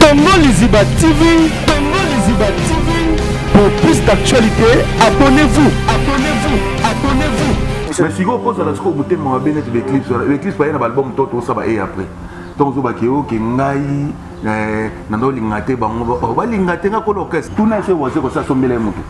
Congo Liziba TV, Congo Liziba TV. Pour plus d'actualité, abonnez-vous, abonnez-vous, abonnez-vous. Mais si vous posez la scope, vous avez bien été l'éclipse, par un album, tout ça va et après. Donc vous avez dit que ngai, nando lingate bango, ba lingate ngako l'orchestre. Tout n'a fait oser que ça sombe les moutons.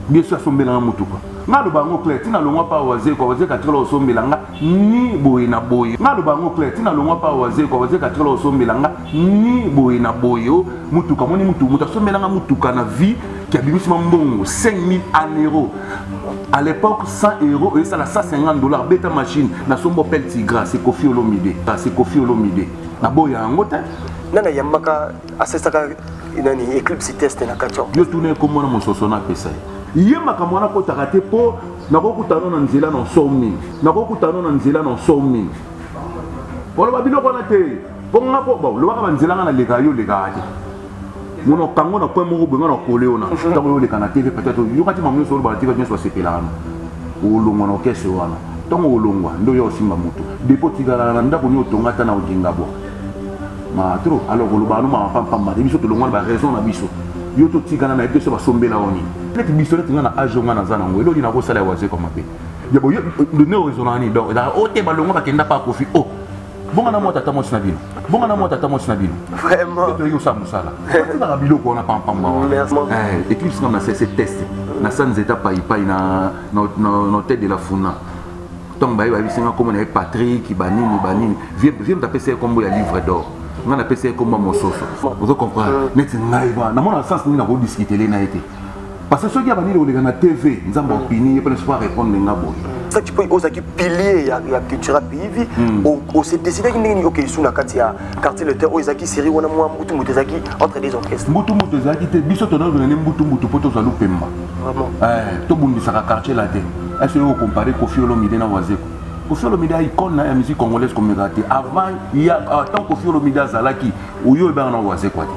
Bien sûr, sombe les moutons. Nga le bango clair, tina le pas oser quoi, oser quatre lo sombe langa ni boy na boy. Nga le bango clair, tina le pas oser quoi, oser quatre lo sombe langa ni boy na boyo. Mutu comme ni mutu, mutu sombe langa mutu kana vie qui a bimisi mbongo 5000 euros. À l'époque 100 euros et ça la $150 bêta machine na sombo pel tigra c'est Kofi Olomide. C'est Kofi Olomide. Na boya ngote. Nana yamaka asesaka inani eclipse test na kacho. Yo tourner comme mon soso na pesa. Yemaka mwana ko takate po na ko kutana na nzela na somi. Na ko kutana na nzela na somi. Polo babilo kona te. Bonga po bo lo baka nzela na leka yo leka ati. Mono kango na point moko benga na koleona. Tango yo leka na TV peut-être yo kati mamu so ba TV nyso sepelana. Olongwa na kese wana. Tango olongwa ndo yo simba mutu. Depo tigala na ndako nyo tongata na ojinga bo. Ma trop alors ko lo ba no ma pam biso to longwa ba raison na biso. Yo to tigana na epeso ba sombela oni. Peut-être biso le tinga na ajonga na zana ngwe lo dina ko sala waze comme mape. Yabo yo de ne raisonnani donc da o te ba longwa ba kenda pa kofi oh. Bonga na mo tata mo sinabino. Bonga na mo tata mo sinabino. Vraiment. To yo sa musala. Na bilo ko na pam ba. Eclipse na c'est test. Na sans étape pa na tête de la funa. Donc ba ba bisinga comme na Patrick banini. Viens taper c'est comme ya livre d'or. On a appelé comme mon soso. Vous comprenez? Mais c'est naïva. Dans mon sens, nous n'avons pas discuté les naïvetés. Parce que ceux qui ont venu à la TV, nous avons opinion, ils ne peuvent pas répondre à ngabo. Ça tu peux oser pilier la culture pays. Au c'est décidé qu'il n'y a aucun sous la quartier le terre. Oser qui série on a moi mutu mutezaki entre des orchestres. Mutu mutezaki te biso to na venir mutu poto za lupemba. Vraiment. To bundi sa quartier la te. Est-ce que vous comparez Kofi Olomide na Wazeko? Kofi Olomide a icône na musique congolaise comme raté. Avant il y a tant Kofi Olomide azalaki oyo e ba na Wazeko te.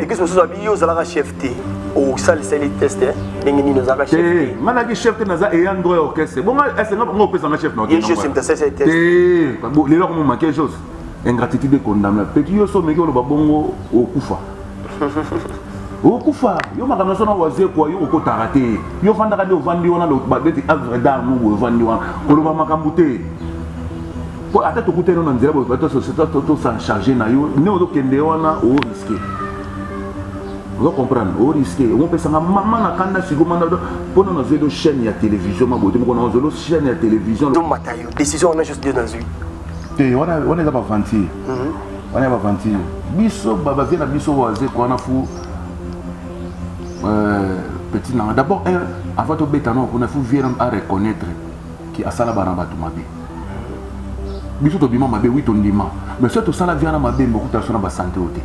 Et que ce soit bio zalaka chef T au salle c'est test ndengeni no zalaka chef T. Manaki chef T naza e android orchestre. Bon est-ce que ngo pesa na chef na orchestre? Je sais c'est test. Bon les gens comment marquer chose. Ingratitude condamnable. Petit yo so meki lo babongo okufa. Okufa yo makana sona Wazeko yo okotara te. Yo fanda ka de vandi wana lo ba beti avre dar mu vandi wana. Ko lo ba makambute. Pour attendre tout le monde, on s'en charger na yo. Nous on kende wana au risqué. Vous comprenez? Au risqué. On peut savoir maman na kanda sigoma na pour nous zéro chaîne ya télévision ma bote. On a zéro chaîne ya télévision. Donc matayo. Décision on a juste dans une. Te on est pas vanti. On est pas vanti. Biso baba vient na biso Wazeko on a fou. Petit na. D'abord avant de bétano on a fou vient à reconnaître qui a sala bana batu mabe. Biso to bima mabe oui to ndima mais surtout ça la viana mabe beaucoup ta sona ba santé oté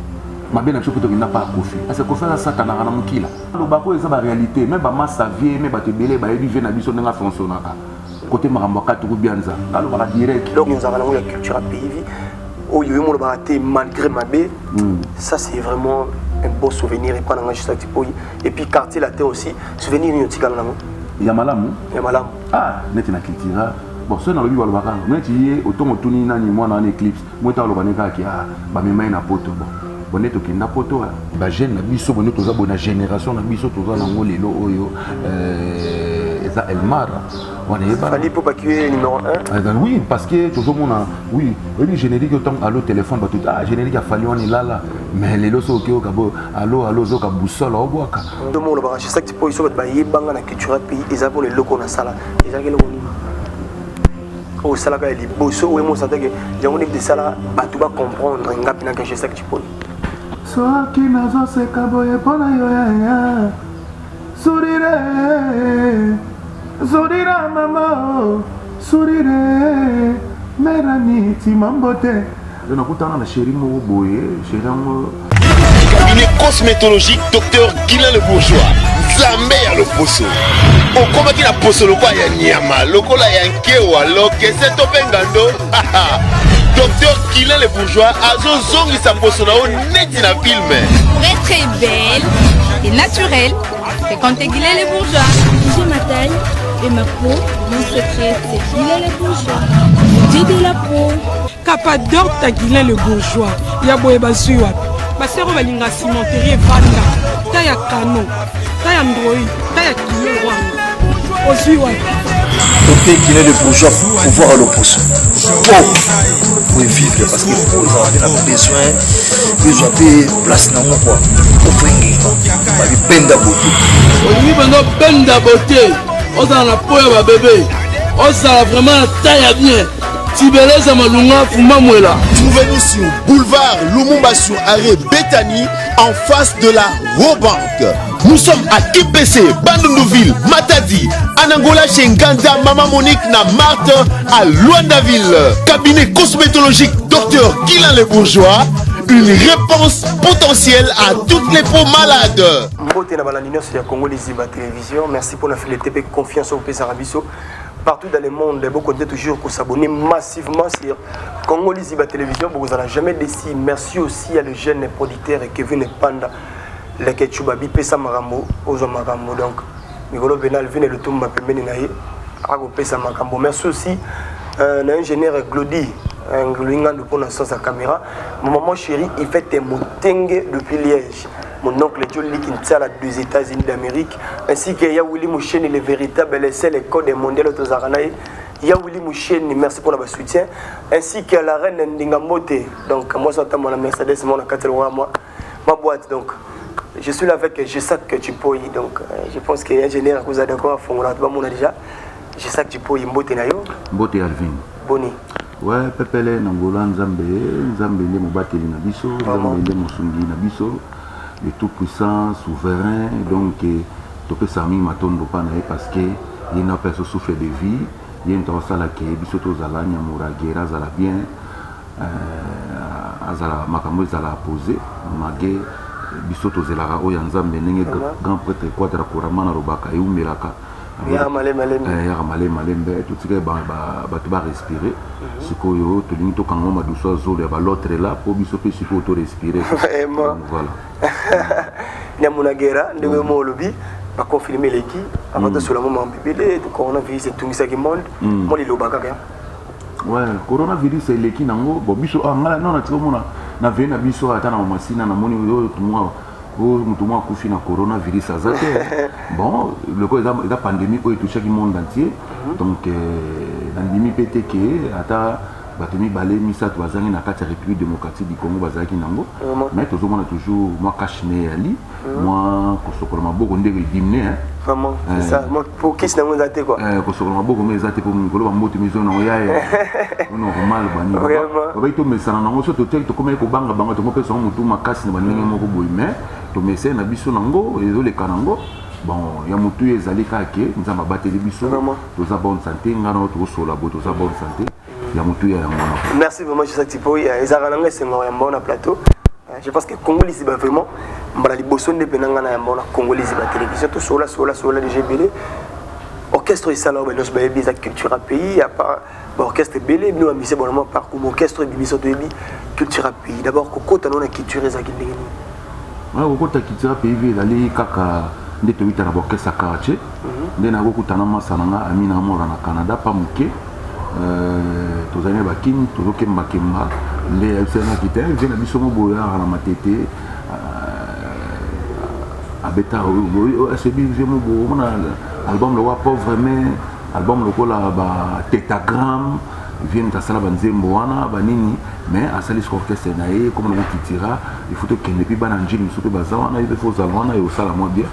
mabe na biso to na pas Kofi parce que Kofi la satana na mukila lo bako eza ba réalité même ba massa vie même ba te belé ba yebi na biso nga fonctionnaka côté marambo ka to bianza alors ba direct donc nous avons la culture pays oh yo mo ba té malgré mabe ça c'est vraiment un beau souvenir et prendre juste tipo et puis quartier la terre aussi souvenir ni otikala na yamalamu ah net na culture. Bon, ça dans le bible baka mais tu y autant otuni nani moi na eclipse moi ta lo baneka ki ah ba memai na poto bon neto ki na poto ba jeune na biso bon to za bona génération na biso to za na ngolelo oyo eza Elmar on est pas fallait pour bacuer numéro 1 oui parce que tout le monde oui le générique autant allo téléphone ba tout ah générique a fallu on est là mais les loso ki okabo allo zo ka boussole obwaka tout le monde ba chaque type iso ba yebanga na culture pays ils avons les locaux na sala ils ont le au salaka les bosso ou moi ça que j'ai envie de ça tu vas comprendre ngapi na cacher ça que tu peux so qui nazo se kaboye pona yo ya sourire maman sourire merani ti mambote je nakutana na chéri mo boye chéri mo cabinet cosmétologique docteur Guilain le Bourgeois Zambé à l'opposo au combat qui la poso le quoi ya nyama lokola ya nkewa loke c'est topengando docteur Guilain le Bourgeois azo zongi sa poso na net na film pour être très belle et naturelle fréquentez Guilain le Bourgeois. J'ai ma taille et ma peau, mon secret c'est Guilain le Bourgeois. J'ai de la peau Capador Taguilin le bourgeois. Yaboye bazui wapi. Basero balinga cimenterie Vanda. Taya Kano. Taya Android. Taya Kilo Wanga. Ozui wapi. Côté Guinée le bourgeois pour voir à l'opposé. Pour vivre parce que pour on a besoin de place dans mon quoi. Pour prendre penda beauté. On bando penda beauté. On dans la poya ba bébé. On ça vraiment taille bien. Tibeleza malunga fuma mwela. Trouvez-nous sur boulevard Lumumba sur arrêt Bethany en face de la Robank. Nous sommes à IPC, Bandundouville, Matadi, Anangola chez Nganda, Maman Monique, na Marthe, à Luandaville. Cabinet cosmétologique Dr Guilain le Bourgeois. Une réponse potentielle à toutes les peaux malades. Mbote na balandino sur la Congo Liziba Télévision. Merci pour la fidélité et confiance au Pesarabiso. Partout dans le monde, vous comptez toujours pour s'abonner massivement sur Congo Liziba Télévision. Vous n'allez jamais déçu. Merci aussi à le jeune producteur Kevin Panda. Les Ketchuba Bipesa Marambo, Ozo Marambo. Donc, Migolo Benal vient le tour Mapemeni Naye, Ago Pesa Marambo. Merci aussi à l'ingénieur Glody, un Glodingan de Pona sans sa caméra. Mon maman chérie, il fait des motengue depuis Liège. Mon oncle Jolie Kinsala des États-Unis d'Amérique, ainsi que Yaouli Moucheni, le véritable essai, les codes mondiaux de Tozaranaï. Yaouli Moucheni, merci pour le soutien, ainsi que la reine Ndingamote. Donc, moi, j'entends mon Mercedes, mon 4 moi, ma boîte. Donc, je suis là avec Jessak que tu peux. Donc, je pense qu'il y a un ingénieur qui vous a d'accord à fond. Là, déjà, Jessak tu peux, Mbote Nayo. Mbote Alvin. Boni. Ouais, Pepele, Nangola, Nzambe, Nzambe, Mobate, Nabiso, Nzambe, Mosungi, Nabiso. Le tout-puissant, souverain, donc tu peux s'amener matondo panae parce que il y a une personne souffre de vie, il y a une personne qui est bisoto zala nyamura guerra zala bien, azala makambo zala posé, magé bisoto zela o yanzambe nenge grand prêtre quadra kurama na robaka e umelaka. Ya malé tout ce qui va respirer. Ce que yo to limito quand on m'a douce zolo ba l'autre là pour bisoto si pour auto respirer. Voilà. Nyamuna guerra ndebe mo lobi ba confirmer l'équipe avant de sur le moment bébé de coronavirus et tout ça qui monde moi li lobaka ka. Ouais, coronavirus c'est l'équipe nango bo biso ngala non na tsomona na vena biso ata na masina na moni yo tumwa mutu mwa kufi na coronavirus azate. Bon, le cause la pandémie qui touche le monde entier. Donc pandémie pété que ata batumi balé misa to bazangi na kati République démocratique du Congo bazaki nango. Mais toujours on a toujours moi kashne ali, moi kosokolo maboko ndenge dimné hein. Vraiment, c'est ça. Moi pour qui c'est dans zate quoi. Kosokolo maboko mais zate pour ngolo ba mbote mizo na oya. Normal bani. Ba ito mesana nango so to tek to comme ko banga banga to mo pesa mutu makasi na banenge moko boy mais to messé na biso nango ezo le kanango. Bon, il y a mutu ezali kake nzamba bateli biso. To za bonne santé ngana to so la boto za bonne santé. Merci vraiment, je sais que tu peux. C'est un bon plateau. Je pense que Congo Liziba vraiment, les bossons de Penangana et Congo Liziba télévision, tout sur la GBL. Orchestre et salon, nous sommes des culture à pays, à part orchestre Bélé, nous avons mis bon parcours, orchestre de mission de culture à pays. D'abord, Coco, tu as une culture et Zakindé. Oui, Coco, tu as culture à pays, d'aller Kaka, de te mettre à l'orchestre à Karaché, de Nago Tanama Sananga, Amina Mora, Canada, pas Mouké. Tozane bakim tozoke mbakemba les sena kité vient biso mo boya na matete abeta asebi mo bo na album le wa pauvre mais album le ko la ba tétagramme vient ta sala banzembo wana banini mais asali orchestre nae comme le kitira il faut que ne pi bananjili so pe bazawana il faut zalwana et au sala mo bien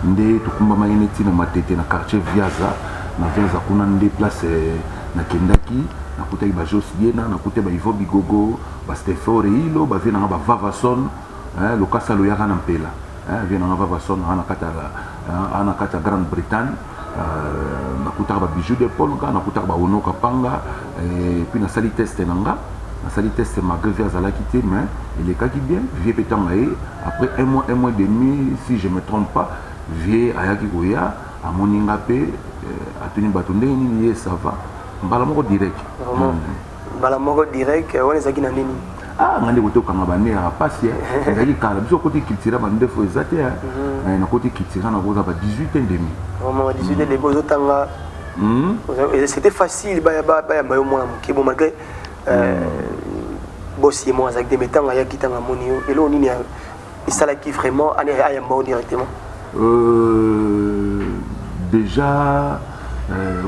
ndé to kumba mayeneti na matete na quartier Viaza na Viaza kuna ndé place na kendaki na kutaki ba Josiena na kutaki ba Ivo Bigogo ba Stefore Hilo ba vina ba Vavason le kasa lo yaka na mpela vina na Vavason ana kata Grande-Bretagne na kutaki ba Bijou de Paul na kutaki ba Ono Kapanga et puis na sali test nanga na sali test malgré azala quitté mais il est kaki bien vieux petangaé après un mois et demi si je me trompe pas vieux ayaki goya a moninga pe atuni batonde ni ça va Balamoko direct. Balamoko direct, on est à Guinée. Ah, on est au Canabane à passer. Il y a des cas, il y a côté qui tire à 2 fois exact. Il y a côté qui tire à 18 ans demi. Vraiment 18 ans de beaux tanga. C'était facile, malgré bossi et moi avec des mettants à qui tanga monio et là on y a ça là qui vraiment à Yamba directement déjà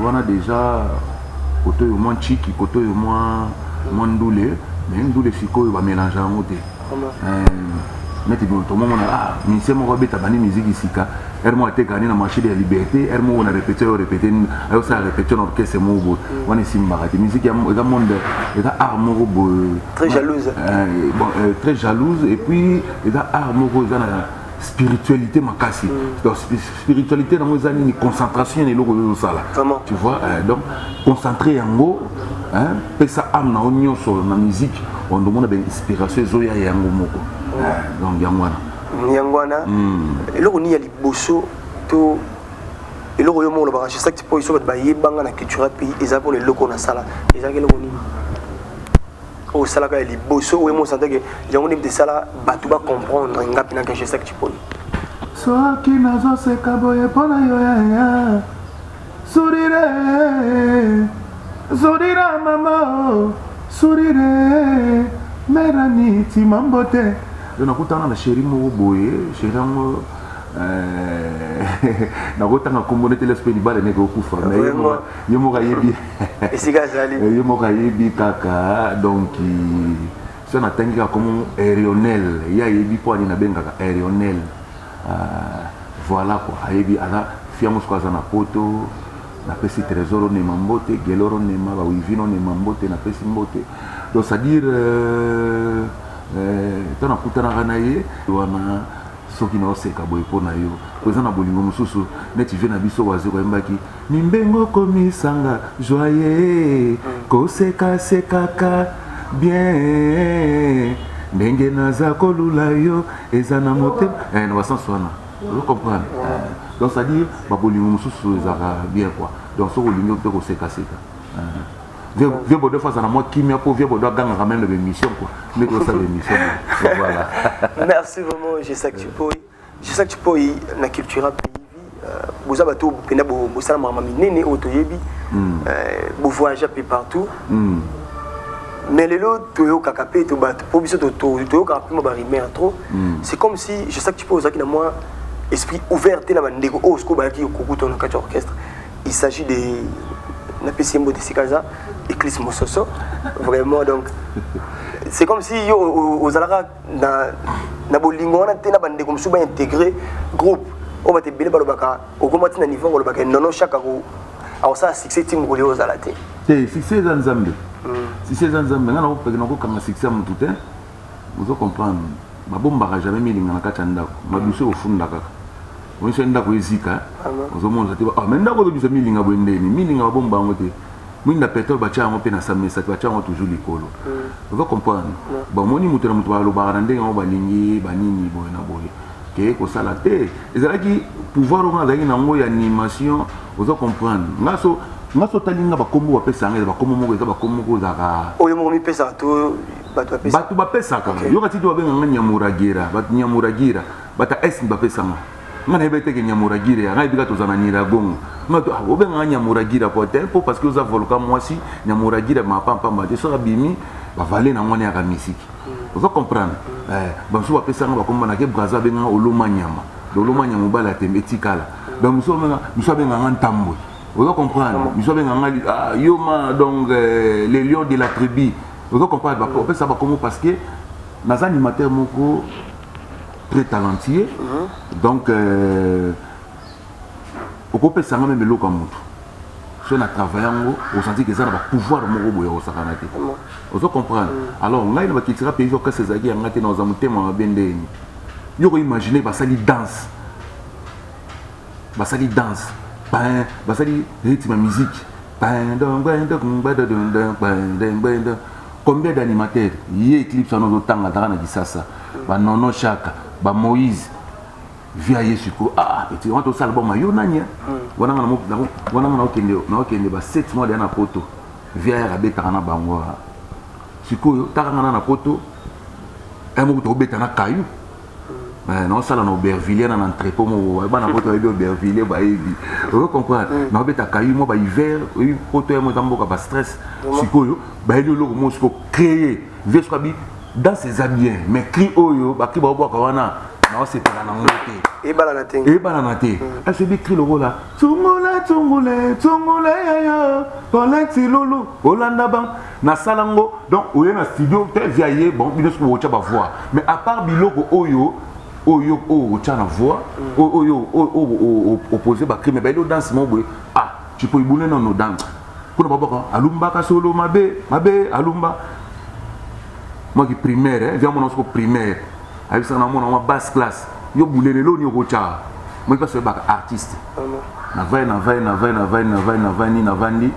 on a déjà côté au moins chiki côté au moins ndoulé mais ndoulé fiko va mélanger en côté mais tout le monde a mais c'est mon robet tabani musique ici ka moi été gagné dans marché de la liberté moi on a répété alors ça répété dans orchestre mo on est simba la musique il y a monde il a art mo très jalouse très jalouse et puis il a art mo spiritualité makasi donc spiritualité dans mes années concentration et logo ça là tu vois donc concentré en gros hein pesa âme na onyo sur la musique on demande ben inspiration zoya yango moko donc yangwana et logo ni ya liboso to et logo yo mo lo ba chaque type iso ba yebanga na culture pays eza pour les locaux na sala eza ke logo ni au sala ka liboso o mo sante ke yango ni de sala batu ba comprendre ngapi na ke chaque type soki nazo seka boye pona yo ya sourire mama sourire merani timambote nakutana na chéri moko boye chéri yango nakotanga kombone telespeni bale ndenge okufa mais ye moko ayebi ye moko ayebi kaka donc so natangi kaka komo aérionel ye ayebi mpo ani nabengaka aérionel voilà quoi ayebi aza fia mosuku aza na poto napesi trésor onema mbote gelor onema bawivino onema mbote napesi mbote donc c'est-à-dire to nakutanaka na ye wana soki naoseka boye mpo na yo koza na bolingo mosusu neti vie na biso waze koyembaki mimbengo komisanga joye kosekasekaka bien ndenge naza kolula yo eza na motema na basansi wana ozo comprendre donc c'est-à-dire babolingo mosusu ezaka bien quoi donc soki olingi mpe kosekaseka vieux bodo face à la moi qui m'a pour vieux bodo gang ramène l'émission quoi mais que ça l'émission voilà merci vraiment je sais que tu peux na culture pays vous avez tout pena bo sala mama minene otoyebi bo voyager peu partout mais les lots toyo kakapé to bat pour biso toyo kakapé mo barimé trop c'est comme si je sais que tu peux osaki na moi esprit ouvert te na bandeko o sko ba ki kokuto na kati orchestre il s'agit de na PCMO de Sikaza Eclipse Mososo vraiment donc c'est comme si aux alara na bolingo na te na bande comme suba intégré groupe on va te bele balobaka au combat na niveau balobaka non chaque ko alors ça succès team ko aux alate c'est succès dans Zambie succès dans Zambie ngana ko pekena ko kanga succès mu tout hein vous comprendre babomba jamais milinga na katanda maduso ofunda kaka on se ndako ezika ozomonza te mais ndako ozo milinga bwendeni milinga babomba ngo te mwinda pétrole bacha ngo pe na samesa bacha ngo toujours likolo vous comprendre bon moni mutu na mutu baloba na ndenge ngo balingi banini boye na boye ke ko sala te ezalaki pouvoir ngo azaki na ngo ya animation vous comprendre ngaso talinga bakombo bapesa ngeza bakombo moko eza bakombo ko zaka oyo mo mi pesa to batu bapesa kaka yo kati to babenga nyamuragira batu nyamuragira bata es bapesa ngo ngana ebete ke nyamuragira ngai bika tozana niragongo ngato obenga nyamuragira po parce que oza volcan mwasi nyamuragira mapampa mate so abimi ba valer na ngone ya misiki vous comprendre banso bapesa ngo bakomba na ke braza benga oloma nyama mobala temetikala donc muso benga ntambo vous comprendre muso benga yoma donc les lions de la tribu vous comprendre ba pesa ba comme parce que nas animateur moko très talentueux donc au couper ça même le kamutu so na travaillant au senti que ça va pouvoir moko boya au sakanate vous comprendre alors ngai na ba kitira pays que ces agi ngate na zamutema bendeni yo ko imaginer basali danse basali rythme musique combien d'animateurs y Eclipse à nos temps à na kisasa ba nono chaka ba Moïse via Yesuko petit on to sala ba mayo nanya wana na okende ba 7 mois na poto via ya beta na bango sikoyo taka na poto emo to beta na kayu non ça là na Aubervilliers na entrepôt mo ba na poto de Aubervilliers ba ebi vous comprenez na beta kayu mo ba hiver poto mo tamboka ba stress sikoyo ba ele lo mo siko créer vesco bi dans ses habits mais cri oyo ba ki ba bo ka wana na c'est pas na ngote et balana te elle se dit cri le rôle là tungule ya kolenti lulu olanda bang na salango donc oye na studio te viaye bon bino ko wocha ba voix mais à part biloko oyo tchana voix oyo opposé ba crime ba do danse mo boy ah tu peux ibouler non no danse pour ba boko alumba ka solo mabe alumba moi qui primaire vient mon primaire avec ça na mon basse classe yo boulé lo ni ocha moi pas ce bac artiste na vandi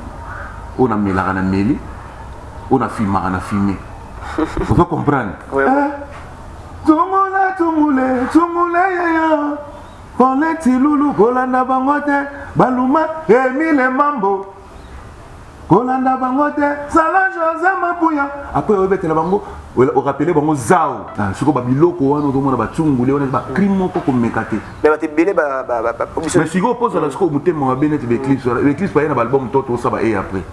on a melaka na meli on a filmé vous comprendre tungule ya koleti lulu kolanda bangote baluma Emile Mambo kolanda bangote Sala José Mapuya après on betela bango on rappelait bango zao siko ba biloko wana to mona ba tungule wana ba crime ko mekate mais ba te belé ba mais siko pose la siko mutema ba benet be clips pa na ba album toto ça ba et après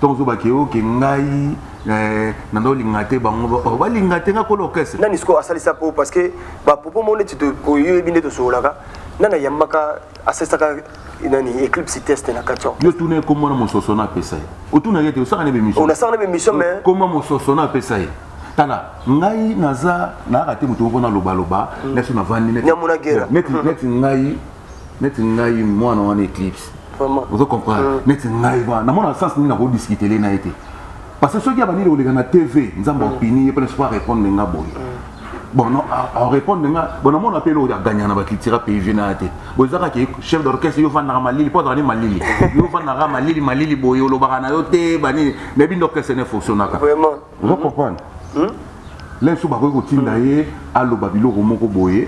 donc ba keo ke ngai na ndo lingate bango ba lingate nga ko lokese nani siko asali ça pour parce que ba popo mo neti to ko yo binde to solaka nana yambaka asesaka nani Eclipse test na kacho yo tourner comme moi mon sosona pesa o tourner yete o saka ne émission on a ça na émission mais comment mon sosona pesa tala ngai naza na raté muto mpona loba leso na vandi net ngai mwana wana Eclipse vous comprenez net ngai ba na mona sens ni na ko discuter les na été parce que ceux qui a venu le na TV nzamba opini et peut pas répondre nga boy bon non à répondre nga bon on appelle au gagnant na ba kitira PV na été bo zaka ki chef d'orchestre yo vanda malili po dani malili yo vanda malili boyo lo bana yo te bani mais bin d'orchestre ne fonctionne pas vraiment vous comprenez les sous bako ko tinda ye allo babilo ko moko boye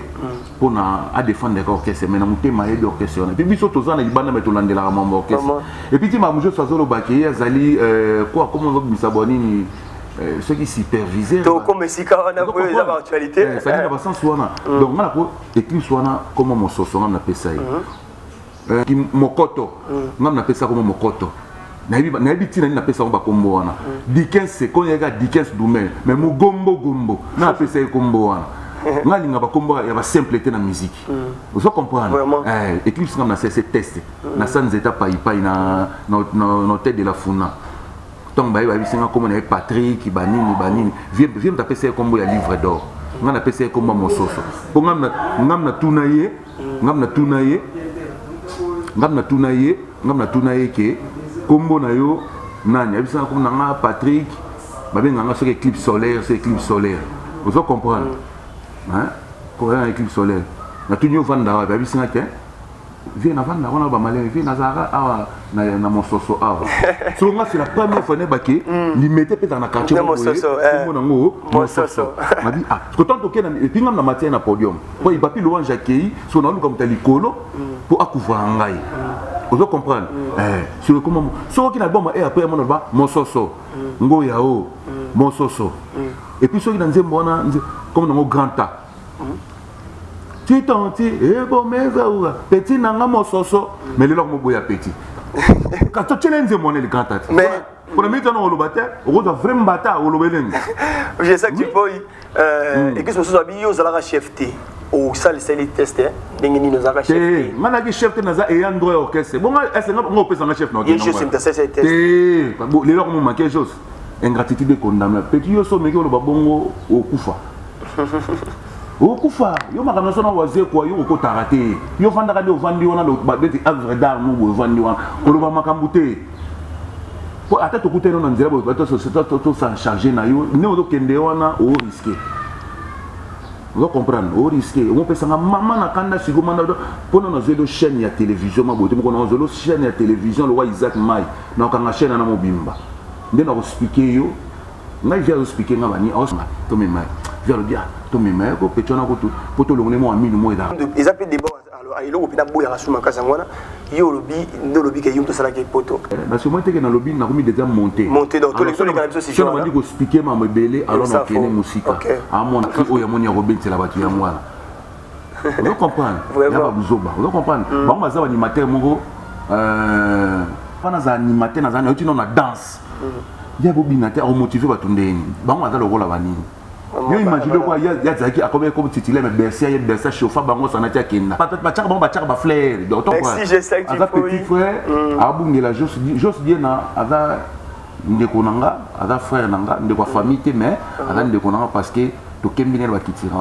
pona a défendre l'orchestre mais na mutema ye d'orchestre et puis biso tozana libanda mais tolandela ka mambo orchestre et puis ti ma mujo sazolo baki azali quoi comment on misaboni ni ceux qui supervisaient to comme si ka na ko za ba actualité ça dit na sens wana donc ngala ko Eclipse wana comme mon soso ngam na pesa ye ki mokoto ngam na pesa comme mokoto na yebi tina na pesa ba kombo wana Dickens c'est qu'on yega Dickens Doumel mais mo gombo na pesa kombo wana ngalinga ba kombo ya ba simpleté na musique vous comprendre Eclipse ngam na c'est test na sans état pai na tête de la funa donc ba bisinga comme na Patrick banini vient ta pesa kombo ya livre d'or ngana pesa kombo mososo po ngam na tunaye ke kombo na yo nani abisa comme na Patrick babenga nga sur Eclipse solaire vous comprendre hein ko ya Eclipse solaire na tunyo vanda wa abisa ke viens na vanda wana ba malin viens na zara awa na mososo awa so nga c'est la première fois ne baké limité peut dans la quartier kombo na ngo mososo ma dit ko tanto ke na et puis ngam na matin na podium ko ibapi lo anja kei so na luka mtalikolo pour akuvra ngai vous comprenez sur le comment so qui na bon et après mon ba mososo ngo yao mososo et puis so qui dans nzembo na comme dans grand ta ti tanti e bon mais petit nanga mososo mais le mo boya petit quand tu challenges mon le grand ta mais pour le mettre dans le bataille on doit vraiment battre au lobeleng je sais que tu peux et que ce soit bio za la chef T au salle c'est les tests ndenge ni nozaka chef ngana ki chef naza e andro orchestre bon est-ce ngo pesa nga chef no bien sûr c'est ça c'est test bon les gens manqué chose ingratitude condamnable petit yo so meki lo babongo okufa yo makana sona waze kwa yo ko tarate yo fanda ka de vandi wana lo babeti œuvre d'art no bo vandi wana ko lo ba makambute po ata to kuteno na nzela bo to ça charger na yo ne o kende wana o risquer. Vous comprenez, au risque, on peut savoir maman na kanda sigo manda pendant nos zéro chaîne ya télévision ma bote mo na zéro chaîne ya télévision le roi Isaac Mai na kanga chaîne na mobimba ndé na expliquer yo ngai vient expliquer nga bani osma to me mai vient le bien to me mai ko petona ko to poto longone mo amini mo ida ils appellent des bon alors il opina boya rasuma kasa ngwana yo lobi ndo lobi ke yumto sala ke poto na ce moment que na lobi na komi déjà monté dans tous les canaux c'est ça on dit ko expliquer ma mebele alors na kene musique à mon ki o ya moni ya robin c'est la batu ya mwana Vous comprenez? Vraiment. Il y a pas Bouzoba. Vous comprenez? Bon, on va dire animateur moro. Pas dans animateur, dans un autre, on a danse. Il y a bobinateur, on motive pas tout le monde. Bon, on va dire le rôle à vanille. Yo imagine quoi, il y a Zaki à combien comme titulaire mais Bercy, il y a Bercy chauffeur bango sana tia kenda. Pas bon ba flair. Donc merci j'ai ça qui petit frère, abunge la Jos dit na ada ndeko nanga, ada frère nanga, ndeko famille te mais ada ndeko nanga parce que to kembine ba kitira.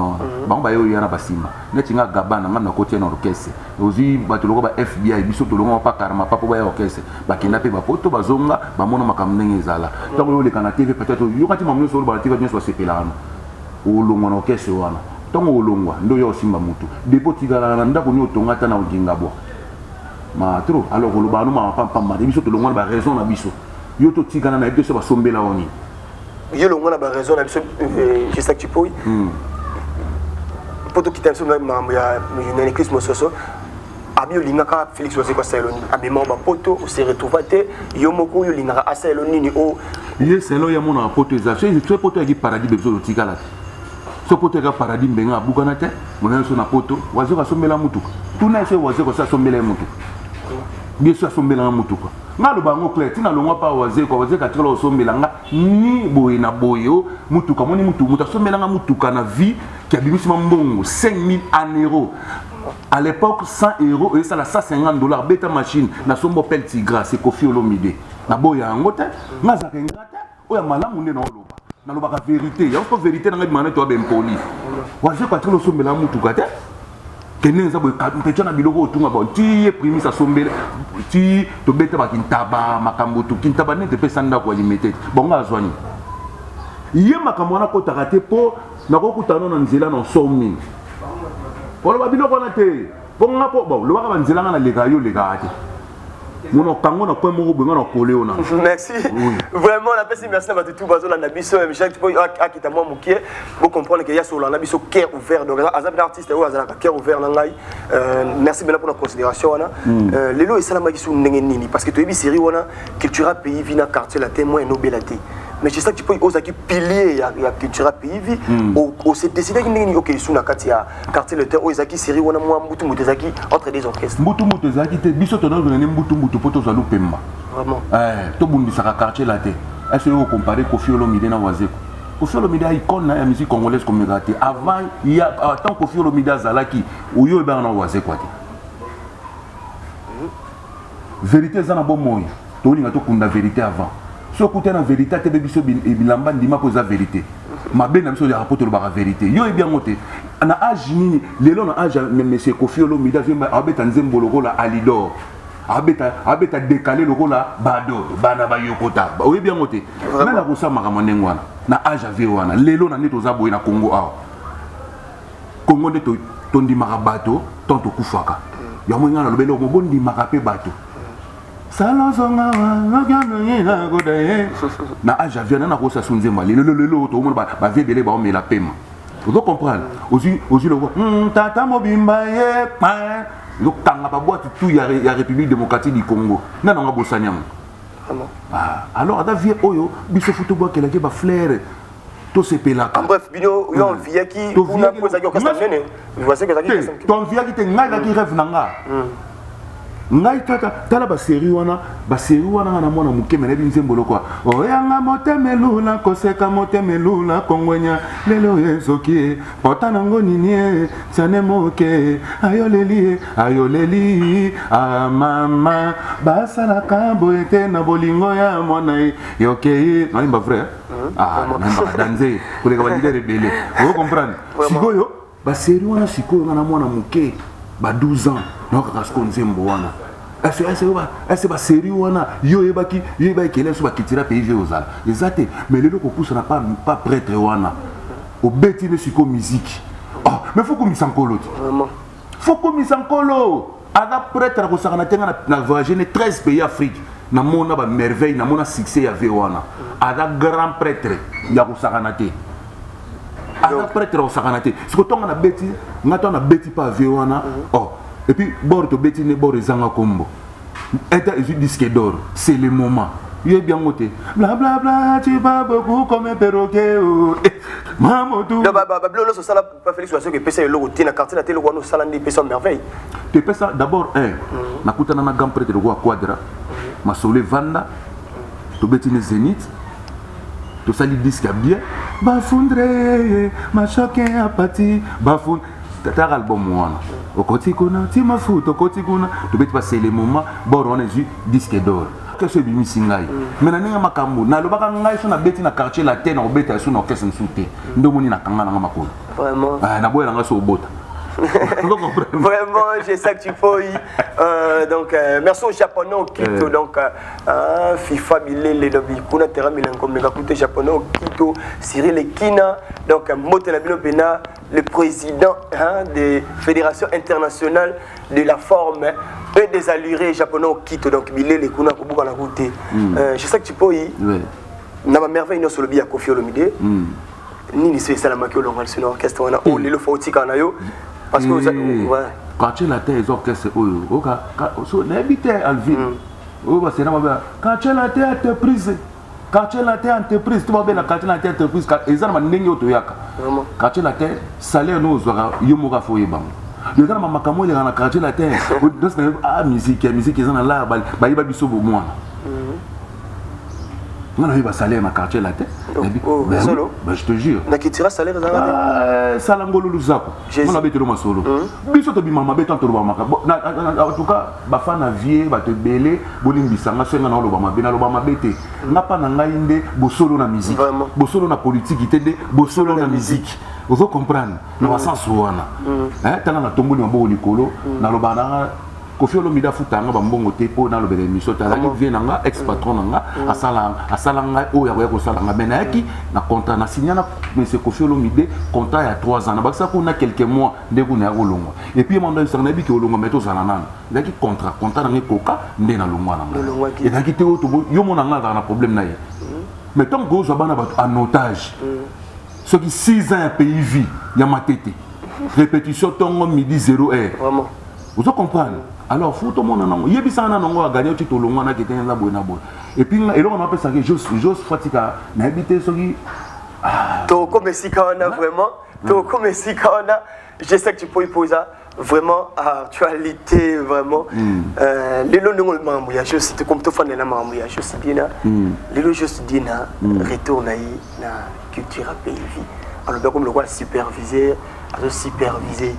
Bango ba yo yana basima. Netinga gabana ngana côté na orchestre. Ozi ba to loko ba FBI biso to longo pa karma pa ba orchestre. Ba kenda pe ba poto ba zonga ba mona makamnenge ezala. Donc yo le kana TV peut-être yo kati mamno so ba TV bien so sepelano. Olongwa na orchestre wana ntongo olongwa ndo yo simba mutu depo tigala na ndako ni otongata na odinga bo ma trop alors oloba no ma pampa ma biso to longwa ba raison na biso yo to tigana na edeso ba sombela oni yo longwa na ba raison na biso je sais que tu peux poto kita so na mambo ya Chris Mososo abio lingaka Félix Ozeko Saloni abima ba poto se retrouva te yo moko yo lingaka Saloni ni o ye selo ya mona poto ezation c'est poto ya paradis bezo to tigala so poto ya paradis mbenga bukana te mona so na poto wazeka sombela mutu tuna se wazeka sa sombela mutu bien sûr sombela mutu ko ngalo bango clair tina longwa pa wazeka tilo sombela nga ni boye na boyo mutu ka moni mutu sombela nga mutu kana vie qui a bimisi mbongo 5000 euros. À l'époque, 100 euros et ça la $150. Beta machine, na sombo pel tigra, c'est Kofi Olomide. Na boya ngote, na zakengate, oya malamu ne na oloba. Na loba ka vérité, ya ko vérité na ngimana to ben poli. Waje kwa tilo sombela mutu kate. Kenenza boy ka na biloko otunga ba ti primi sa sombela ti to beta ba kintaba makambo to kintaba ne te pesa ndako limited. Bonga azwani. Ye makambo na ko takate po na ko kutana na nzela na somi. Polo babilo kona te. Bonga po bo lo ba ka nzela na lega yo lega ate. Mon kango na point moko benga na koleo na. Merci. Vraiment on appelle merci na tout bazo na biso Michel tu peux akita moi mukie pour comprendre que ya sur la biso cœur ouvert donc azab d'artiste ou azala cœur ouvert na ngai. Merci bien pour la considération wana. Lelo esalama ki su ndenge nini parce que tu ebi série wana culture pays vina quartier la témoin nobelate. Mais c'est ça que tu peux oser qui pilier ya culture pays vie au s'est décidé que ndenge OK sous na katia quartier le terre ozaki série wana moi mbutu mutezaki entre des orchestres. Mbutu mutezaki te biso to na mbutu poto za lupemba. Vraiment. To bundisa ka quartier la te. Est-ce que vous comparez Kofi Olomide na Wazeko? Kofi Olomide a icône na musique congolaise comme gâté. Avant il y a tant Kofi Olomide zalaki oyo ba na Wazeko te. Vérité za na bon moyo. To linga to kunda vérité avant. So côté na vérité te biso bilamba ndima poza vérité. Ma ben na biso ya rapporter ba vérité. Yo e bien moté. Na âge nini lelo na âge monsieur Kofi Olomide zema abeta nzembo lokola Alidor. Abeta décalé lokola bado bana ba yokota. Oye bien moté. Mais na kosa makamane ngwana. Na âge ave wana. Lelo na neto za boy na Congo a. Congo neto tondi marabato tonto kufaka. Ya mwenga na lobelo mo bondi makape bato. Salonga na godaye na âge ave na kosa sunzema. Lelo to mo ba vie belé ba o me la pema. Vous comprenez? Aussi le voix tata mobimba ye pa yo kanga ba boîte tout ya République démocratique du Congo na nga bosanyam alors ada vie oyo biso football kela ke ba flair to sepela en bref bino yo vie qui una posa ko kasa nene voici que ça qui ton vie qui te nga ki rêve nanga ngai tala ba série wana na mwana mukeme na binzembolo kwa oyanga motemelula koseka motemelula kongwenya lelo ezoki pota nango nini sane moke ayoleli mama basala kambo ete na bolingo ya mwana yoke nani ba vrai nani ba danser koleka ba leader rebelle vous comprendre sikoyo ba série wana sikoyo na mwana muke ba 12 ans na kaka nzembo wana est-ce ba série wana yo ebaki kele so ba kitira pays ozala exacte mais lelo ko pousse na pas prêtre wana au beti ne siko musique mais faut comme sankolo vraiment faut comme sankolo ada prêtre ko sakana tenga na voyager 13 pays Afrique na mona ba merveille na mona succès ya wana ada grand prêtre ya ko sakana te ada prêtre ko sakana te siko tonga na beti ngata na beti pa wana et puis bord to beti ne bord ezanga kombo eta ezu disque d'or c'est le moment il est bien monté. Bla bla bla, tu vas beaucoup comme un perroquet. Mamadou. Non, ça pas Félix Oiseau qui pèse le logo, na quartier la télé no sala ndi pèse merveille. Tu pèse ça d'abord na kutana na gam prêtre le roi quadra. Ma solé vanda. Tu betine zénith. Tu sali disque bien. Bafundre, ma chacun a parti. Bafund. T'as album moi. Au côté qu'on a, tu m'as foutu au côté qu'on a. Tu peux passer les moments. Bon, on est juste disque d'or. Qu'est-ce que c'est Singai? Mais na ninga makambo. Na lo baka ngai so na beti na quartier la terre na obeta so na orchestre nsoute. Ndo moni na kanga na makolo. Vraiment. Ah na boya nga so obota. Vraiment, j'ai ça que tu peux. Donc, merci au japonais au Quito. Donc, FIFA, Bilé, Kuna, Terra, Milankom, le japonais au Quito, Cyril Ekina. Donc, Motela Bilopena, le président des fédérations internationales de la forme et des allurés japonais au Quito. Donc, Bilé, les Kuna, Kubuka, la route. J'ai ça que tu peux. Na ma merveille, nous, sur le biais à Kofi Olomide. Ni c'est ça la maquille au sur l'orchestre. On a le fautique en ayo. Parce que ouais. Quand tu la terre, les orchestres, n'habitez Alvin. Quand tu la terre, entreprise. Quand tu la terre, entreprise, tu vas bien la quand tu la terre, entreprise. Ils ont un n'engue autoyaka. Quand tu la terre, salaire nous, yomora foye bam. Les gens ma makamo ils ont la quand tu la terre. Ah musique, ils ont là, bah il va biso pour moi. On a eu un salaire dans le quartier la tête. Je te jure. On a quitté le salaire dans Salangolo Luzako. On a été le solo. Biso to bimama beto to lobama. En tout cas, ba fa na vie, ba te belé, boling bisanga senga na lobama, bena lobama bete. Na pa na ngai nde bo solo na musique. Bo solo na politique itende, bo solo na musique. Vous comprenez? Na sens wana. Tala na tomboli mabo likolo, na lobana Kofi Olomide futanga bambongo te po na lobele miso tazaki vie nanga ex patron nanga asala nga oya ko sala nga benaki na contrat na signana monsieur Kofi Olomide contrat ya 3 ans na bakisa ko na quelques mois ndeko na kolongwa et puis manda isanga bi ke olongwa meto sala nana ndaki contrat nanga koka nde na longwa nanga et ndaki te oto yo mona nga na problème na ye mais tant que zo bana ba en otage ce qui 6 ans pays vie ya matete répétition tongo midi 0 heure vraiment vous comprenez. Alors, faut tout le monde en a gagné a gagné tout le monde qui était là et puis et là on appelle ça que j'ose fatika n'habiter ce qui to comme si on a vraiment to comme si on a je sais que tu peux y poser vraiment actualité vraiment les lots de mambo ya je sais comme tout fan de la mambo ya je sais bien les lots juste dit na retourne na culture pays alors comme le roi superviseur à superviser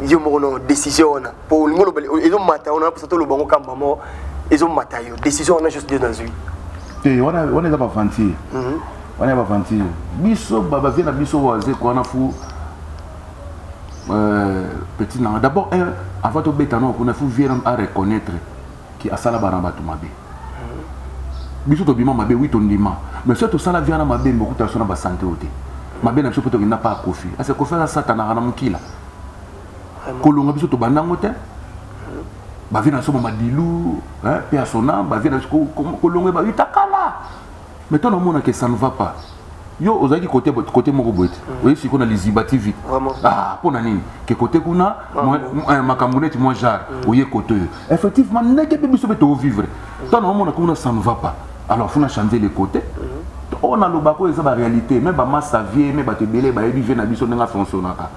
ils ont une décision pour ils ont maté on a pour ça tout le bon camp ils ont maté décision on a juste dans lui on est pas fanti on est pas fanti biso baba vient na biso waze ko na fu petit na d'abord avant de bétano on a fu vient à reconnaître qui a sala bana batu mabe biso to bima mabe oui to ndima mais surtout sala vient na mabe beaucoup ta sona ba santé oté mabe na biso poto na pas Kofi ase Kofi na satana na mukila kolonga biso to bandango te ba vina so madilu persona ba vina kolonga ba itakala mais toi on a que ça ne va pas yo ozaki côté moko boîte oui si qu'on a les Zimbabwe vite ah pour nani que côté kuna makambouneti moi jar oye côté effectivement neke biso beto vivre toi on a qu'on ça ne va pas alors faut changer les côtés on a le bako et ça la réalité même ba massa vie même ba te belé ba ebi na biso nga fonctionnaka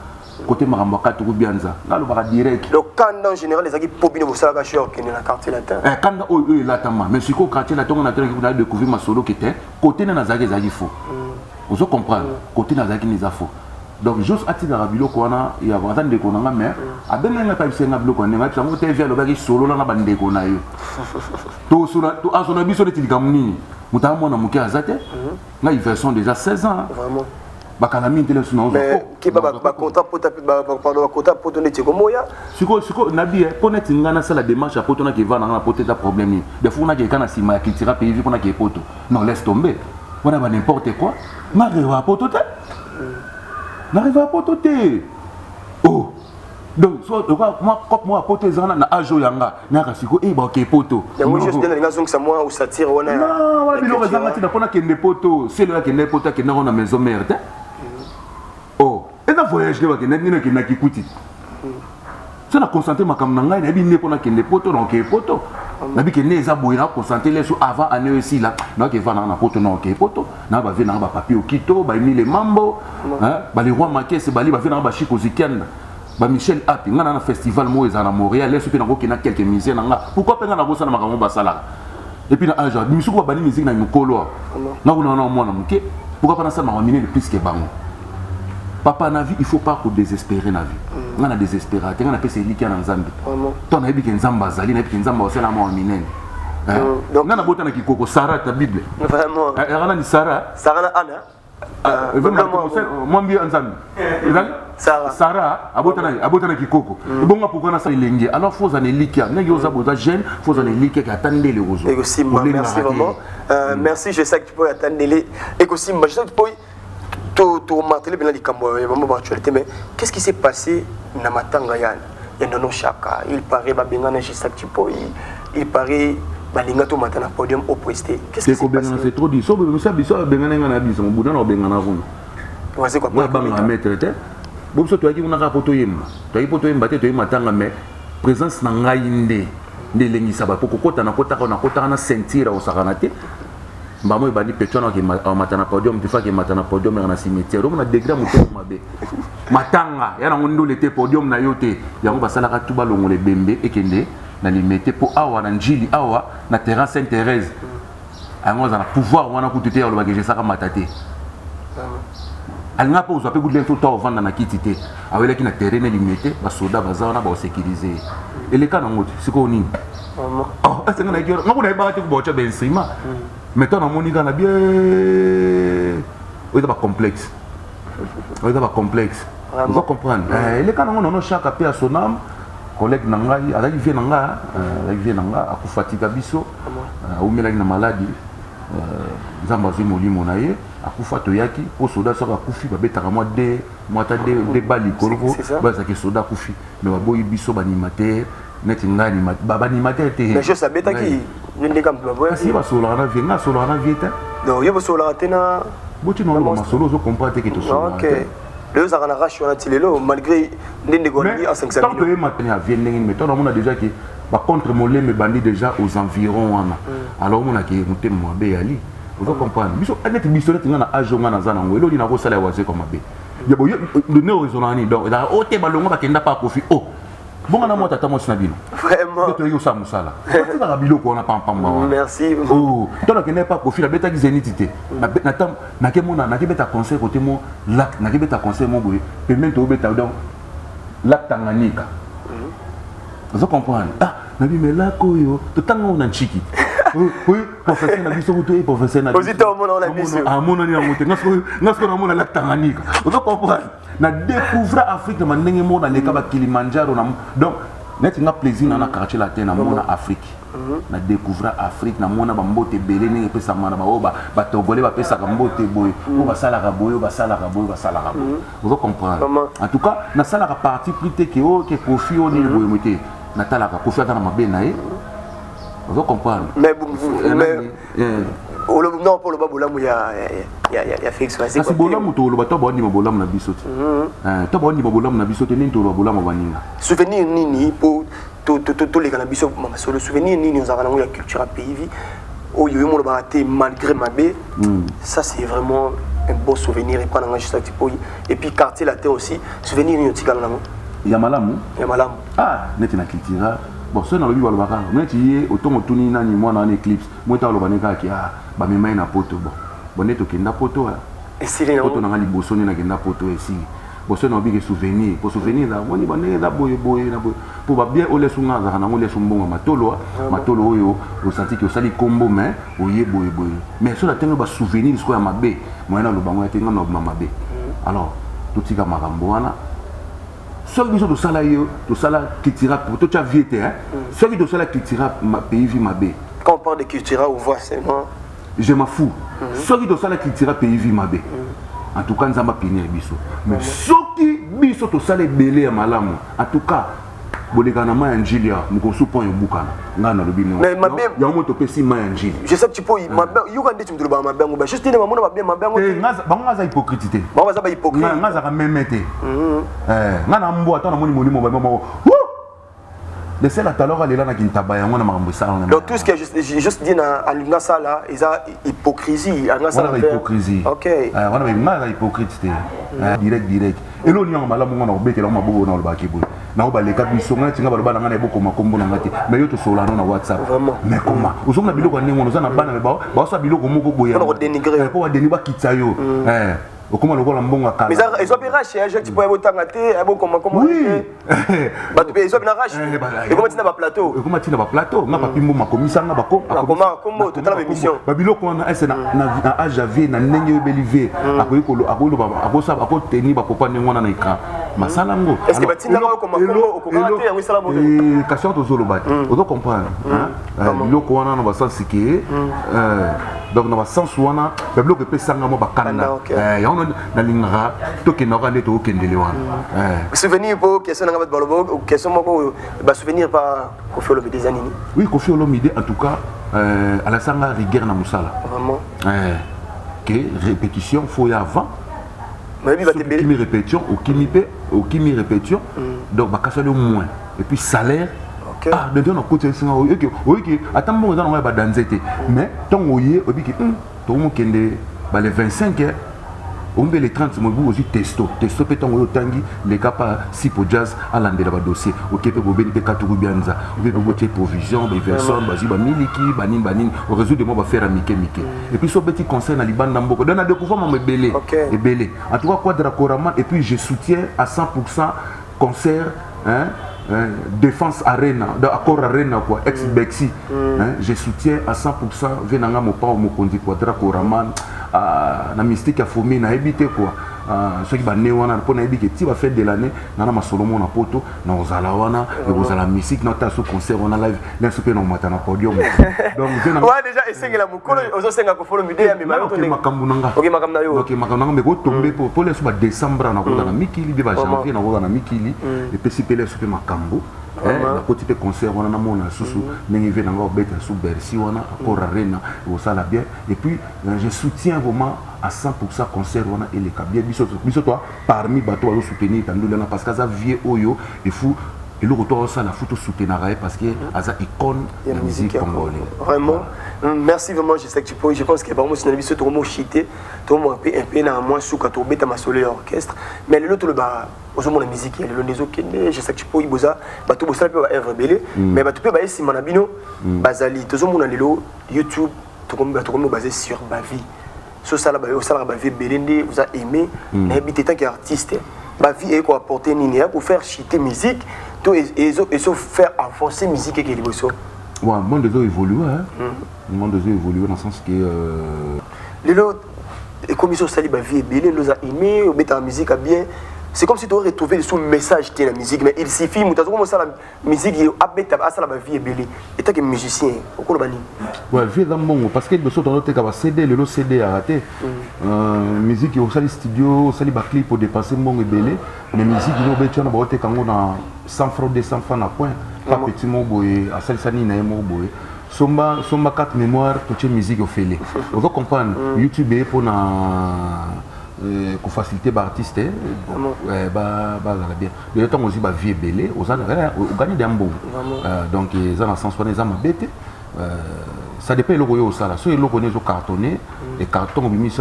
côté Marambaka tout bianza là le bara direct le candidat en général les équipes popines vous savez que qui est dans quartier latin candidat eux latama mais si ko quartier latin on a découvert ma solo qui était côté na zaki zaki faux vous comprenez côté na zaki les faux donc juste à titre rabilo ko na ya ba tande ko na mais a benga pa bisenga bilo ko na tsango te via le baki solo na bande ko na yo to sura to azona biso de tikamuni mutamona muke azate na version déjà 16 ans vraiment bakalami intelesu na mais qui ba content pour taper pardon content pour donner tiko moya siko nabi connaître ngana ça la démarche à potona qui va na poter ta problème des fois on a quelqu'un na sima qui tira pays pour na qui poto non laisse tomber on a n'importe quoi n'arrive à pototer n'arrive à pototer oh donc soit moi poter zana na ajo yanga na kasiko e ba ke poto moi juste dans les zone ça moi ou satire on a non wala bilo zanga tina pona kende poto c'est là kende poto ke na na maison mère oh et dans voyage de bakena nina kina kikuti c'est la concentré makam na ngai na bi ne pona kende poto donc ke poto nabi ke ne eza boye na concentré les sous avant année aussi là na ke vana na poto na ke poto na ba vena ba papier okito ba emi le mambo hein ba le roi makese bali ba vena ba chiko zikenda ba Michel Api ngana na festival mo eza na Montréal les pe na ko kina quelques musiciens nga pourquoi pe nga na ko sana makambo ba sala et puis na anja misuko ba bani musique na mukolo na ko na mwana muke pourquoi pas na ça na miner le plus que bango papa na vie il faut pas ko désespérer na vie nga na désespérer te nga na pesa eliki na nzambe to na yebi ke nzamba zali na yebi ke nzamba osela mo minene nga na bota na kikoko Sarah ta bible vraiment era ni Sarah na Anna moi mbi nzambe Sarah abota na kikoko bonga pourquoi na ça ilenge alors faut en eliki na yo za boza jeune faut en eliki ka tandele rozo merci vraiment merci je sais que tu peux attendre les écosimba je sais que tu peux tout marteler bien les cambo maman actualité mais qu'est-ce qui s'est passé na matanga ya Nono Chaka il paraît babenga na je sais que tu peux il paraît balinga to matana podium au presté qu'est-ce qui s'est passé c'est trop dit so be ça biso benga na biso mbuna na benga na runa c'est quoi moi banga mettre te bo so to yaki una ka poto yemba to yaki poto yemba te to matanga mais présence na ngai nde lengisa ba poko kota na kota na sentir au sakanate mbamo ebandi petona ke matana podium tu fa ke matana podium na cimetière on a degré muto mabe matanga ya na ngondo lete podium na yote yango basala ka tuba longole bembe ekende na limité po awa na njili awa na terrain Sainte-Thérèse ango za na pouvoir wana kutute ya lobake jesaka matate alnga po zo pe gudle to to vanda na kitite awele ki na terrain limité ba soda baza na ba sécuriser eleka na ngoti siko nini oh est-ce que na ikyo ngako na ibati ku bocha bensima mais toi na monika na bien oita ba complexe vous comprendre eleka na ngono chaque pe a son âme collègue nangai azali vie nanga akufatika biso umelaki na maladie nzamba zimoli monaye akufa toyaki po soda soka akufi babetaka mwa de bali koloko bazaki soda akufi mais baboyi biso banimateur neti ngani banimateur te mais je savais taki ndenge kam baboya si basola na vie nga sola na vie te non yo basola tena boti no ma solo zo comprendre que to sola OK le ça na racho na tilelo malgré ndenge goli en 500 quand tu es maintenant à vie ndenge mais toi on a déjà que par contre molé me bandi déjà aux environs alors on a qui monter moi be ali vous comprendre biso net biso net na age ngana zana ngwelo dina ko sala waze comme be ya bo le ne raisonnani donc da o te balongo ba kenda pa kofi oh bonga na mota tamo sina bino vraiment to yo sa musala tu na bilo ko na pam merci oh to na kenda pa kofi la beta ki zenitité na tam na ke mona na ke beta conseil côté mo lac na ke beta conseil mo boye permet to beta donc lac Tanganyika vous comprenez na bi melako yo to tanga una chiki oui professeur na biso to professeur na biso on a biso amona ni amote ngasko na mona lac Tanganyika vous comprenez na découvrir Afrique na ndenge mona leka ba Kilimanjaro na donc net nga plaisir na quartier latin na mona Afrique na découvrir Afrique na mona ba mbote belé ndenge pesa mana ba oba ba togolé ba pesa ka mbote boy o ba sala ka boy vous comprenez en tout cas na sala ka partie plus te que o que profit o ni boy moté na tala ka profit na mabe na vous comprenez mais non pour le babolamu ya fixe c'est quoi bolamu to lo bato boni bolamu na biso to boni bolamu na biso te ni to lo bolamu baninga souvenir nini pour to les kana biso mama solo souvenir nini on zakana ya culture pays o yo mo ba te malgré mabe ça c'est vraiment un beau souvenir et prendre un juste tipo et puis quartier latin aussi souvenir ni otikala nango ya malamu neti na culture bon ça na lobi balobaka neti ye otongo tuni nani mwana na eclipse mweta lobaneka ki ba memai na poto bon neto kenda poto esili poto na ngali boso na kenda poto esili boso na obike souvenir pour souvenir da woni bane da boye na boye pour ba bien ole sunga za na ole sumbonga matolo oyo o senti que osali kombo mais oye boye mais so la tengo ba souvenir sko ya mabe moyena lobango ya tenga na mabe alors tutika makambo wana soki biso tosala yo tosala kitira pour to cha viete soki tosala kitira ma pays vi mabe quand on parle de culture on voit c'est non je m'en fous soki tosala kitira pays vi mabe en tout cas nzamba pinir biso mais soki biso tosala belé ya malamu en tout cas boleka na ma ya njili ya mukosu point yobukana nga na lobi no mais mabe ya moto pesi ma ya njili je sais que tu peux mabe yuka ndeti mtu ba mabe ngo ba juste ne mamona mabe ngo ngaza hypocrite ngaza ba hypocrite ngaza ka memete nga na mbo atana moni molimo ba mama de celle à tout à l'heure elle est là na kintaba yango na makambo ça donc tout ce que juste dit na alinga ça là ils a hypocrisie alinga ça la hypocrisie OK on a mal hypocrite direct et l'on y a malamu ngona obetela maboko na lobaki boy na ba leka biso ngana tinga baloba na ngana eboko makombo na ngati mais yo to sola na WhatsApp mais comment ozonga biloko ndenge ngono za na bana ba sa biloko moko boya pour dénigrer pour dénigrer kitsa yo okoma lokola mbongo akala mais ils ont bien raché un jeu qui pouvait autant té abo comment oui bah ils ont bien raché et comment tu na ba plateau et comment tu na ba plateau nga papi mbo makomisa nga bako comment total émission ba biloko na ese na AJV na ndenge yo belive akoyikolo akoloba akosa akoteni ba popa ndengona na écran masala ngo est-ce que batinda ngo comment te yango sala bodo question to zoloba ozo comprendre biloko wana na ba sens que donc na ba sens wana ba biloko pesanga mo bakanda na lingara to ke na rande to kendele wana souvenir pour question na ba balobo question moko ba souvenir pas Koffi Olomide des années oui Koffi Olomide en tout cas à la sanga rigueur na musala vraiment que répétition faut y avant mais bi ba te qui répétition au qui répétition donc ba kasale moins et puis salaire ah de on a côté singa OK attends bon on va danser mais tant oye obiki to mo kende ba les 25 on met les 30 mots aussi testo pétant au tangi les cas pas si pour jazz à l'andela ba dossier OK pe bobeni pe katuru bianza on peut voter provision des personnes basi ba miliki banin au réseau de moi va faire à mike et puis ce petit conseil na libanda mboko donne à découvrir mon belé et belé en tout cas Quadra Koraman et puis je soutiens à 100% concert Défense Arena, d'accord Arena quoi, ex-Bexi. Je soutiens à 100% venanga mon père mon conduit Quadra Koraman na mystique a formé na habité quoi. Ceux qui va né wana pour na habité ti va faire de l'année na ma Solomon na poto na ozala wana et ozala musique na ta ce concert on a live na souper na mata na podium. Donc ouais déjà essayer la mukolo ozo senga ko follow midé mais ma to makambu nanga. OK makambu na yo. OK makambu nanga mais ko tomber pour les sur décembre na ko na mikili bi ba janvier na ko na mikili et puis si pele souper makambu na côté concert on a mon susu ndenge vient encore bête sous Bercy on a encore Arena au ça la bien et puis je soutiens vraiment à 100% concert on a et les cabia biso toi parmi bateau à soutenir tandulana parce que ça vieux oyo et fou et le retour ça la photo soutenir parce que ça icône de la musique congolaise vraiment merci vraiment je sais que tu peux je pense que vraiment c'est une émission tout le monde chité tout le monde un peu na moi sous quand on bête ma solo orchestre mais le tout le bas aux hommes la musique le nezo kende je sais que tu peux iboza bato bossa peut être rebelle mais bato peut ba si manabino bazali tous hommes na lelo YouTube tout comme basé sur ma vie sur ça là ba vie belende vous a aimé n'habiter tant qu'artiste ma vie est quoi apporter nini pour faire chiter musique tout et faire avancer musique et que les bosso ouais le monde doit évoluer le monde doit évoluer dans le sens que lelo et comme ils ont sali ma vie belende nous a aimé au mettre la musique à bien. C'est comme si tu aurais retrouvé le message de la musique, mais il suffit, tu as comme ça la musique, il a ça la vie est belle. Et tu es musicien, au cours de ouais, vie dans bon, parce que le son dans le CD, le CD a raté. Musique, au sali studio, au sali clip pour dépasser mon et belle. Mais musique, il y a des gens qui ont 100 francs, 200 francs à point. Pas petit mot boy, à celle sani na mot boy. Somba 4 mémoires pour la musique au fait. On va comprendre. YouTube est pour pour faciliter les artistes, bien. Le temps aussi, vie est belle, on gagne des bons. Donc, ils ont un sens, ils ont bête. Ça dépend de l'eau, ça. Si l'eau connaît au cartonné, et carton, on a mis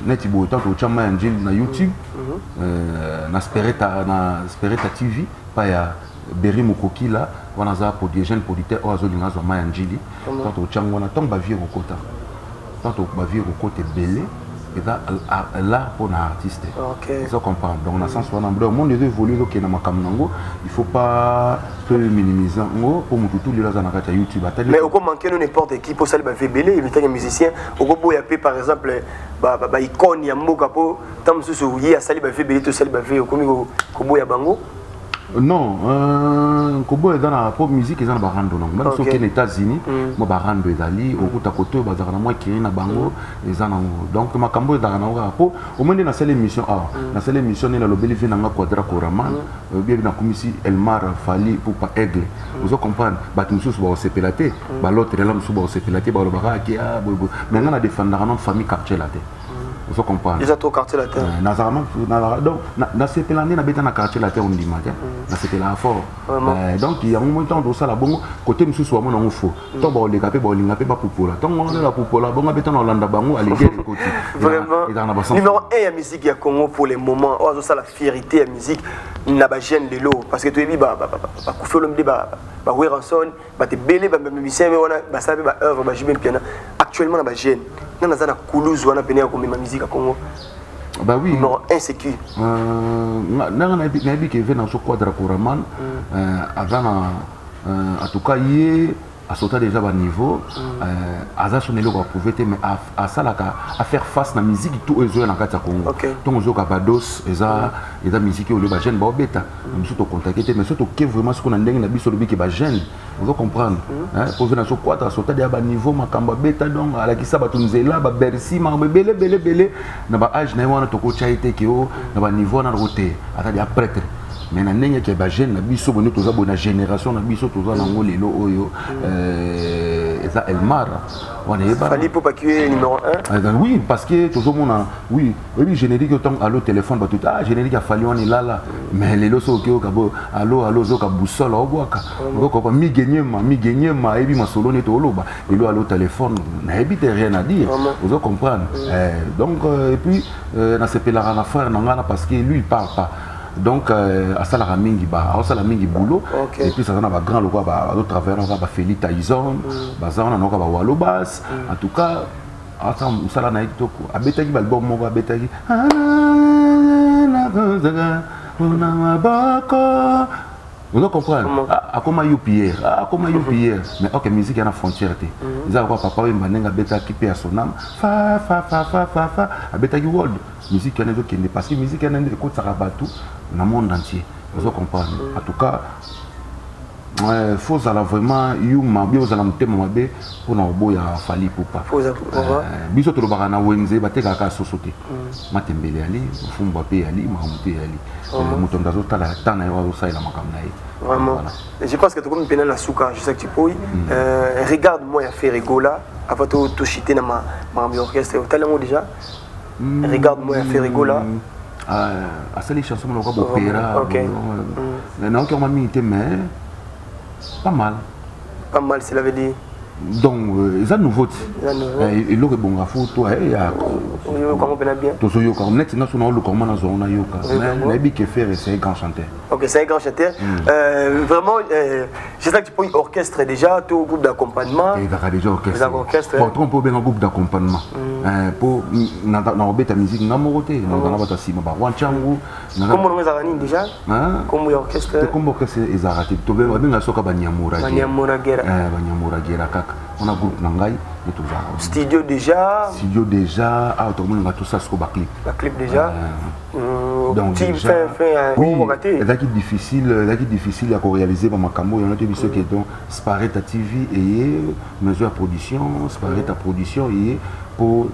net ibo tant que chama angel na YouTube, na Spereta TV, pas ya Berry Mokoki là, on a ça pour des jeunes producteurs, on a zolinga zo ma angeli. Tant que chama on a tant ba vie au côté. Tant que ba vie au côté belé. Et là pour un artiste ça comprend donc on a sens on a le monde évolue donc na makamnango il faut pas se minimiser pour mututu les gens na YouTube mais au manquer n'importe qui pour ça va faire belé il y a un musicien au boya par exemple ba icône ya mboka po tam susu yi ya sali ba faire belé to sali ba faire comme ko boya bango non kobo est dans la pop musique ils ont barando non même sauf qu'aux États-Unis moi barando ezali okuta koto bazana moi qui na bango ils ont donc makambo dans na po au moins na celle émission na celle émission na lobeli vient na Quadra Koraman bien na komisi Elmar Fali pour pas aigle vous comprenez ba tous ba sepelaté ba l'autre là musu ba sepelaté ba lo baka ki mais on a défendre na famille quartier là vous comprenez. Ils ont trop quartier latin. Donc, dans ces plans-là, on a dans quartier latin, on dit matin. C'était là fort. Donc, il y a un moment où ça, bon, côté monsieur soit mon enfant. Tant bon, les capés, bon, les capés, pas pour là. Tant on est là pour là, bon, on a béton en Hollande, bon, allez, côté. Vraiment. Numéro 1, il y a musique, il y a Congo pour les moments. Oh, ça, la fierté, la musique, n'a pas gêne les lots. Parce que tu es dit, bah, Koufé l'homme dit, bah, Weranson, bah, t'es belé, bah, musicien, mais on a, bah, ça, bah, œuvre, bah, j'aime bien. Actuellement, on a pas gêne. On a ça, Koulouz, on a péné comme ma musique à Congo. Bah oui. Numéro 1, c'est qui? On a dit qu'il y avait dans ce quadre couramment, en tout cas, il a sauté déjà à niveau, à son élo pour prouver, mais à ça, à faire face à la musique, tout est dans le Congo. Donc, on a Barbados, et la musique, on a gêne, on bêta. On a contacté, mais surtout, vraiment, ce qu'on a dit, on a dit qu'il y a gêne. Vous comprendre. Pour venir sur quoi, à sauter à niveau, ma camba bêta, donc, à la qui s'abat, on est là, Bercy, ma belé, n'a pas âge, n'a pas de chaité qui est au niveau, n'a pas de roté, à prêtre. Mais na ndenge ke ba jeune na biso boni toza bona génération na biso toza nango lelo oyo eza Elmar on est ba fallait pour que numéro 1 oui parce que tozo mona oui générique autant allo téléphone ba tout générique a fallu on est là mais lelo so ke okabo allo zo ka boussole obwaka ngoko ko mi gagner ma ebi masolo ne to loba lelo allo téléphone na ebite rien à dire vous comprendre donc et puis na sepela na frère nangana parce que lui il parle pas. Donc, à ça, la mingi boulot. Et puis, ça a un grand logo, à travers, on va Félix Tyson, on a Walobas. En tout cas, ça a été à Betagi, l'album, on va Betagi. Vous comprenez? Ah, comment you Pierre? Ah, comment you Pierre? Mais ok, musique, il y a une frontière. Ils ont papa, il m'a dit que Beta qui paie à son âme. Fa. À Beta qui world. Musique, il y a des qui ne parce que musique, il y a des écoutes, ça rabat tout dans le monde entier. Vous comprenez? En tout cas, il faut vraiment yuma bien aux alamtés mabé pour nos boya fali pour pas. Biso to lobaka na wenze bateka ka sosote. Matembele ali, fumba pe ali, mahamute ali. Mutonda zo tala tana yo zo saila makamna yi. Vraiment. Je pense que tu comme peine la souka, je sais que tu peux. Regarde-moi à faire rigola avant de chiter dans ma orchestre. Tu as le déjà? Regarde-moi à faire rigola. À ça les chansons on va opéra. OK. Non qui on m'a mis mais pas mal. Pas mal, c'est la veut donc, ils ont nouveau. Ils ont bon photo. Comment on peut bien? Tous ceux qui ont net national le comment dans zone yoka. Mais qui faire c'est un grand chanteur. OK, c'est un grand chanteur. Vraiment, je sais que tu peux orchestre déjà, tout groupe d'accompagnement. Il y a déjà orchestre. Bon, on peut bien un groupe d'accompagnement. Pour dans bête musique namoroté, dans la bata sima ba wanchangu. Comment on a déjà? Comme orchestre. Comme orchestre ils ont raté. Tu veux bien la soka banyamura. Banyamura guerra. Banyamura guerra kaka. On a groupe Nangai et tout ça. Studio déjà. Tout le monde a tout ça sur le clip. La clip déjà. Donc déjà. Oui, c'est difficile à réaliser. Il y a des choses qui sont Spareta TV et mesure à production, Spareta production et pour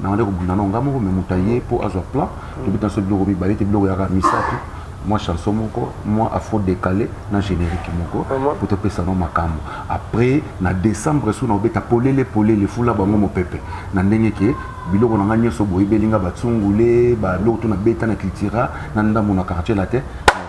pour avoir plan. Dans ce bureau, moi chanson moi afro décalé dans générique pour te passer dans ma cam après na décembre sous na beta polele fula bango mo pepe na ndenge ke biloko na nganya so boy belinga batsungule ba lokto na beta na cultura na ndamu na quartier la te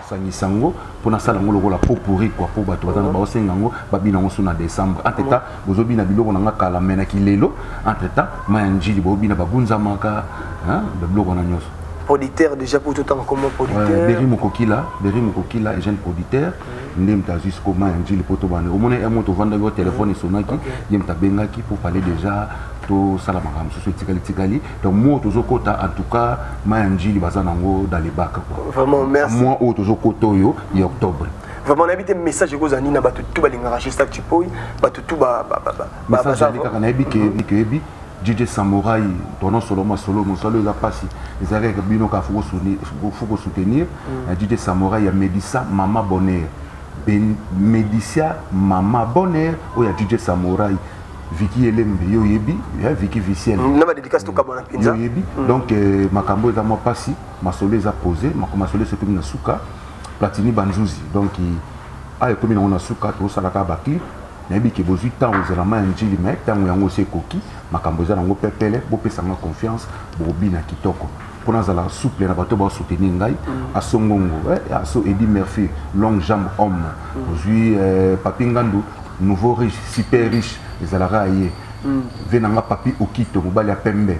sangisango pour na sala ngolo la popuri quoi pour bato bazana ba osengango babina ngo sous na décembre entre temps bozobi na biloko na ngakala mena kilelo entre temps mayanjili bobina bagunza maka de biloko na nyoso producteur déjà pour tout temps comme producteur. Berry Mokokila est jeune producteur. Ndem ta jusqu'au moment où il poto bande. Au moment où on te vend le téléphone et sonaki, il ta bengaki pour parler déjà to sala makam so tikali. Donc moi tozo kota en tout cas mayanjili bazanango dans les bacs quoi. Vraiment merci. Moi au tozo koto yo et octobre. Vraiment on a habité message que zani na batu tout balinga registre tu peux batu tout ba ça ka na ebi DJ Samouraï, ton nom solo, mon solo, il a passé. Les arrêts que Bino ka faut soutenir. DJ Samouraï, il y a Médissa Mama Bonheur. Médissa Mama Bonheur, il y a DJ Samouraï. Vicky Elembe, yo yebi, Vicky Vicienne. On a dédicace tout comme on a pinza. Donc, ma cambo est à moi passé, ma solo est posé, ma solo c'est comme une souka, Platini Banjouzi. Donc, il a comme une souka, tout ça la bakli. nayebi ke bozwi ntango ozalama ya njili me ntango yango osi ekoki makambo eza nango pepele bopesanga confiance bobina kitoko mpona azala souple na bato basoutenir ngai aso ngongo aso Edi Murphy longue jambe homme ozwi Papi Ngandu nouveau riche super riche ezalaka ye ve nanga Papi Okito mobali ya pembe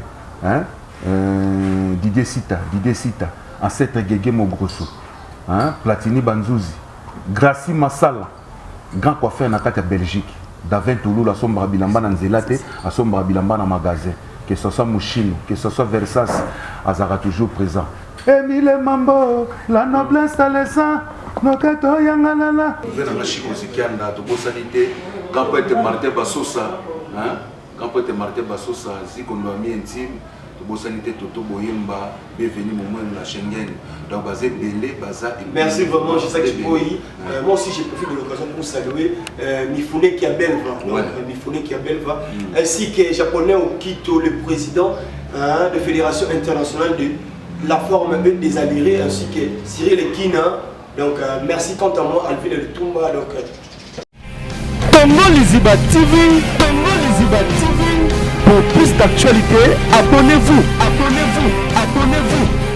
Didier Sita ancêtre Gege Mogrosso Platini Banzuzi Gracie Massala grand coiffeur na kati ya Belgique Davin Toulouse asombaka bilamba na nzela te asombaka bilamba na magasin que ce soit Mouchino que ce soit Versace azara toujours présent Emile Mambo la noblesse à l'essence nokato yangalala vena mashiko zikianda to bosanité quand peut être Martin Basosa quand peut être Martin Basosa zikondo ami intime Sanité Toto Boyemba, bienvenue au moment de la Schengen. Donc, basé Belé, Baza et merci vraiment, je sais que moi aussi j'ai profité de l'occasion pour saluer Mifune Kiabelva, Mifune Kiabelva, ainsi que japonais Okito, le président de Fédération internationale de la forme des Alirés, ainsi que Cyril Ekina. Donc, merci quant à moi, Alvin El Toumba. Donc, Congo Liziba TV, Congo Liziba TV. Pour plus d'actualités, abonnez-vous.